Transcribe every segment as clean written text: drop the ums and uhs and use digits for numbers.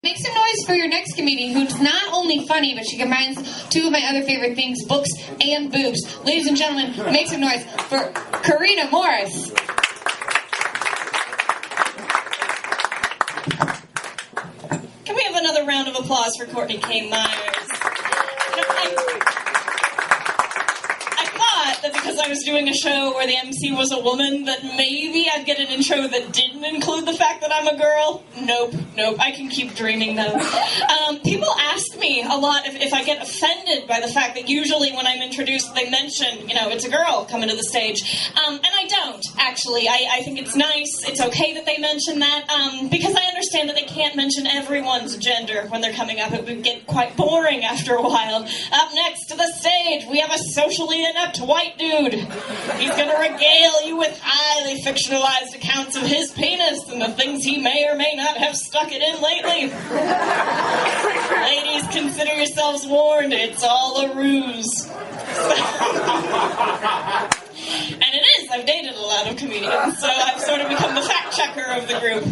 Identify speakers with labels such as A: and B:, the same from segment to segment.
A: Make some noise for your next comedian who's not only funny, but she combines two of my other favorite things, books and boobs. Ladies and gentlemen, make some noise for Corrina Morris.
B: Can we have another round of applause for Courtney K. Myers? I thought that because I was doing a show where the MC was a woman, that maybe I'd get an intro that didn't include the fact that I'm a girl. Nope. I can keep dreaming, though. People ask me a lot if I get offended by the fact that usually when I'm introduced, they mention, it's a girl coming to the stage. And I don't, actually. I think it's nice. It's okay that they mention that, because I understand that they can't mention everyone's gender when they're coming up. It would get quite boring after a while. Up next to the stage, we have a socially inept white dude. He's going to regale you with highly fictionalized accounts of his penis and the things he may or may not have stuck it in lately. Ladies, consider yourselves warned. It's all a ruse. And it is. I've dated a lot of comedians, so I've sort of become the fact checker of the group.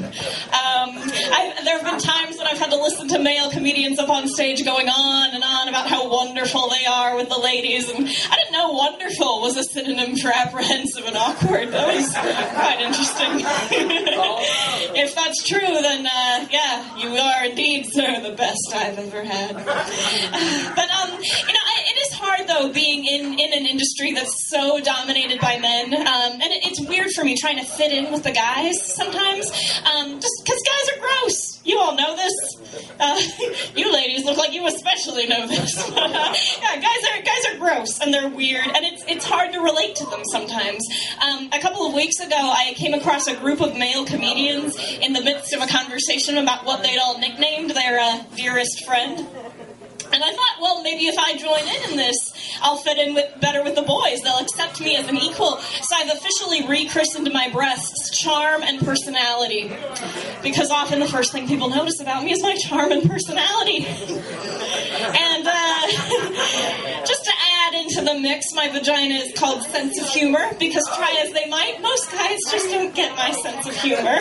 B: There have been times when I've had to listen to male comedians up on stage going on and on about how wonderful they are with the ladies, and I didn't know wonderful was a synonym for apprehensive and awkward. That was quite interesting. If that's true, then yeah, you are indeed, sir, the best I've ever had. But it is hard though being in an industry that's so dominated by men, and it's weird for me trying to fit in with the guys sometimes, just because guys are gross. You all know this. You ladies look like you especially know this. Yeah, guys are gross and they're weird, and it's hard to relate to them sometimes. A couple of weeks ago, I came across a group of male comedians in the midst of a conversation about what they'd all nicknamed their dearest friend. And I thought, well, maybe if I join in this, I'll fit in better with the boys. They'll accept me as an equal. So I've officially rechristened my breasts Charm and Personality. Because often the first thing people notice about me is my charm and personality. And just to add into the mix, my vagina is called Sense of Humor. Because try as they might, most guys just don't get my sense of humor.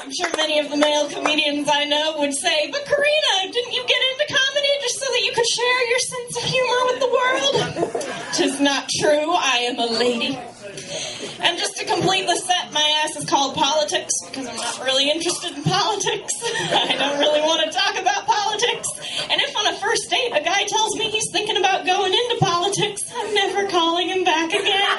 B: I'm sure many of the male comedians I know would say, but Corrina, didn't you get into comedy just so that you could share your sense of humor with the world? 'Tis not true, I am a lady. And just to complete the set, my ass is called Politics, because I'm not really interested in politics. I don't really want to talk about politics. And if on a first date a guy tells me he's thinking about going into politics, I'm never calling him back again.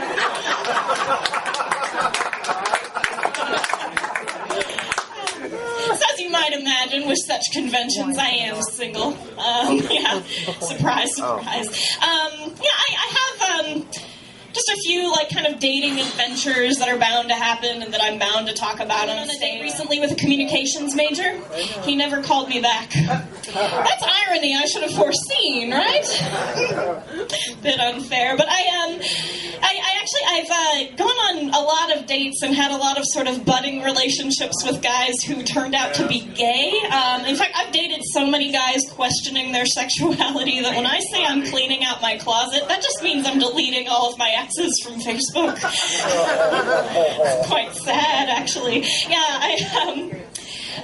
B: So as you might imagine, with such conventions, I am single. Yeah, surprise. I have just a few kind of dating adventures that are bound to happen and that I'm bound to talk about on a date recently with a communications major. He never called me back. That's irony I should have foreseen, right? Bit unfair, but I've gone on a lot of dates and had a lot of sort of budding relationships with guys who turned out to be gay. In fact, I've dated so many guys questioning their sexuality that when I say I'm cleaning out my closet, that just means I'm deleting all of my exes from Facebook. It's quite sad, actually. Yeah,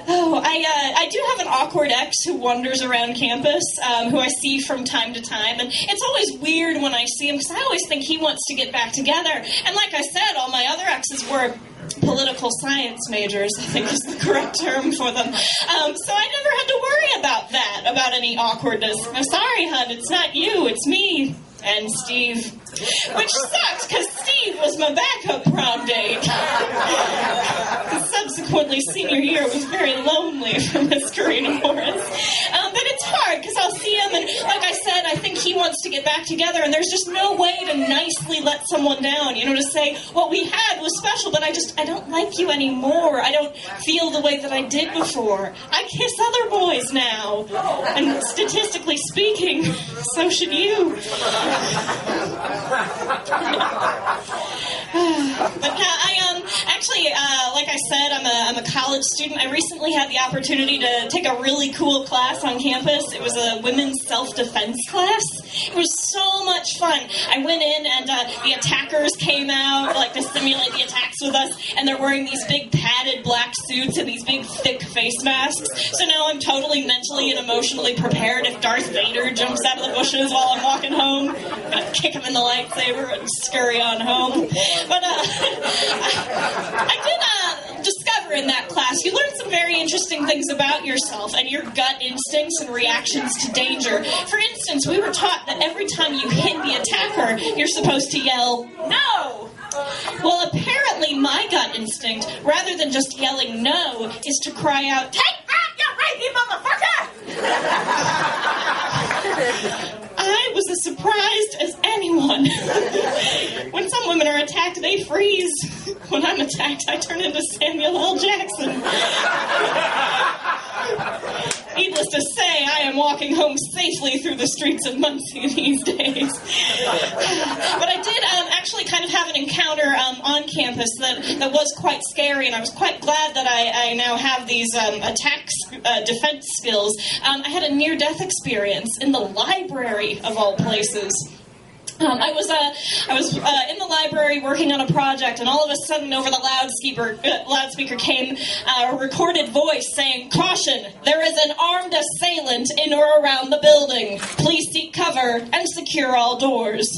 B: I do have an awkward ex who wanders around campus, who I see from time to time, and it's always weird when I see him, because I always think he wants to get back together, and like I said, all my other exes were political science majors, I think is the correct term for them, so I never had to worry about that, about any awkwardness. I'm sorry, hon, it's not you, it's me. And Steve. Which sucked, because Steve was my backup prom date. Subsequently, senior year was very lonely for Miss Corrina Morris. But it's hard, because I'll see him, and like I said, I think he wants to get back together, and there's just no way to nicely let someone down, to say, what we had was special, but I don't like you anymore. I don't feel the way that I did before. I kiss other boys now. And statistically speaking, so should you. But like I said, I'm a college student. I recently had the opportunity to take a really cool class on campus. It was a women's self-defense class. It was so much fun. I went in and the attackers came out to with us, and they're wearing these big padded black suits and these big thick face masks. So now I'm totally mentally and emotionally prepared if Darth Vader jumps out of the bushes while I'm walking home. I'm gonna kick him in the lightsaber and scurry on home. But I did discover in that class, you learn some very interesting things about yourself and your gut instincts and reactions to danger. For instance, we were taught that every time you hit the attacker, you're supposed to yell, "No!" Well, apparently my gut instinct, rather than just yelling no, is to cry out, "Take back your rapey motherfucker!" I was as surprised as anyone. When some women are attacked, they freeze. When I'm attacked, I turn into Samuel L. Jackson. Needless to say, I am walking home safely through the streets of Muncie these days. But I did actually kind of have an encounter on campus that was quite scary, and I was quite glad that I now have these defense skills. I had a near-death experience in the library, of all places. I was in the library working on a project, and all of a sudden over the loudspeaker came a recorded voice saying, "Caution, there is an armed assailant in or around the building. Please seek cover and secure all doors."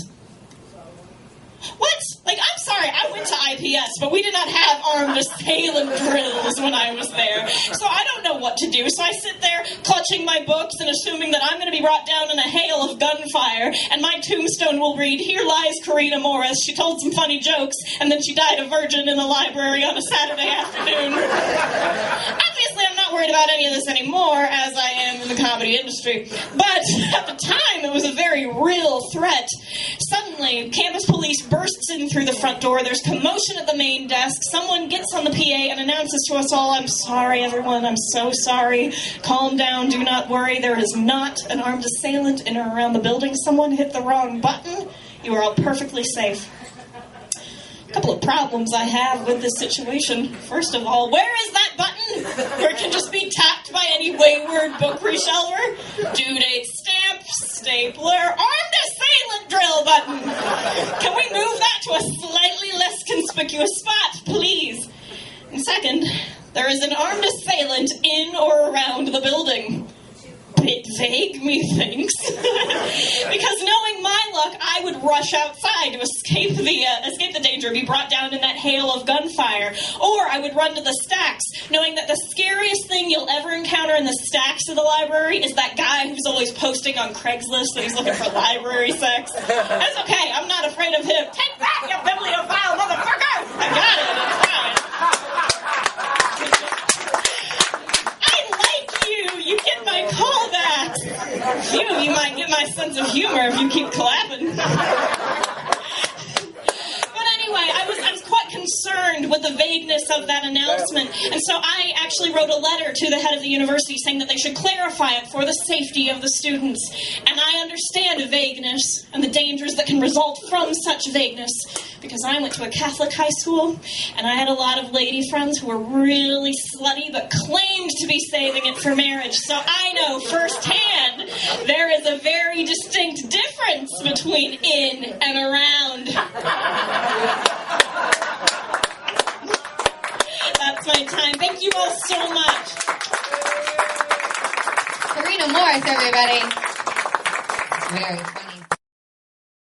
B: What? Like, I'm sorry, I went to IPS, but we did not have armed assailant drills when I was there. So I don't know what to do. So I sit there clutching my books and assuming that I'm going to be brought down in a hail of gunfire, and my tombstone will read, "Here lies Corrina Morris. She told some funny jokes, and then she died a virgin in the library on a Saturday afternoon." Obviously, I'm not worried about any of this anymore, as I am in the comedy industry. But at the time, it was a very real threat. Suddenly, campus police bursts in through the front door. There's commotion at the main desk. Someone gets on the PA and announces to us all, "I'm sorry, everyone. I'm so sorry. Calm down. Do not worry. There is not an armed assailant in or around the building. Someone hit the wrong button. You are all perfectly safe." A couple of problems I have with this situation. First of all, where is that button where it can just be tapped by any wayward book reshelver? Due date stamp, stapler, armed assailant drill button. Can we move that to a slightly less conspicuous spot, please? And second, there is an armed assailant in or around the building. Bit vague, methinks. Because knowing my luck, I would rush outside to escape the danger, be brought down in that hail of gunfire. Or I would run to the stacks, knowing that the scariest thing you'll ever encounter in the stacks of the library is that guy who's always posting on Craigslist that he's looking for library sex. That's okay, I'm not afraid of him. Take back your bibliophile, motherfucker! I got it, it's fine. You get my callbacks. You might get my sense of humor if you keep clapping. But anyway, I was quite concerned with the vagueness of that announcement, and so I actually wrote a letter to the head of the university saying that they should clarify it for the safety of the students. And I understand vagueness and the dangers that can result from such vagueness, because I went to a Catholic high school, and I had a lot of lady friends who were really slutty but claimed to be saving it for marriage. So I know firsthand there is a very distinct difference between in and around. That's my time. Thank you all so much.
A: Corrina Morris, everybody. Very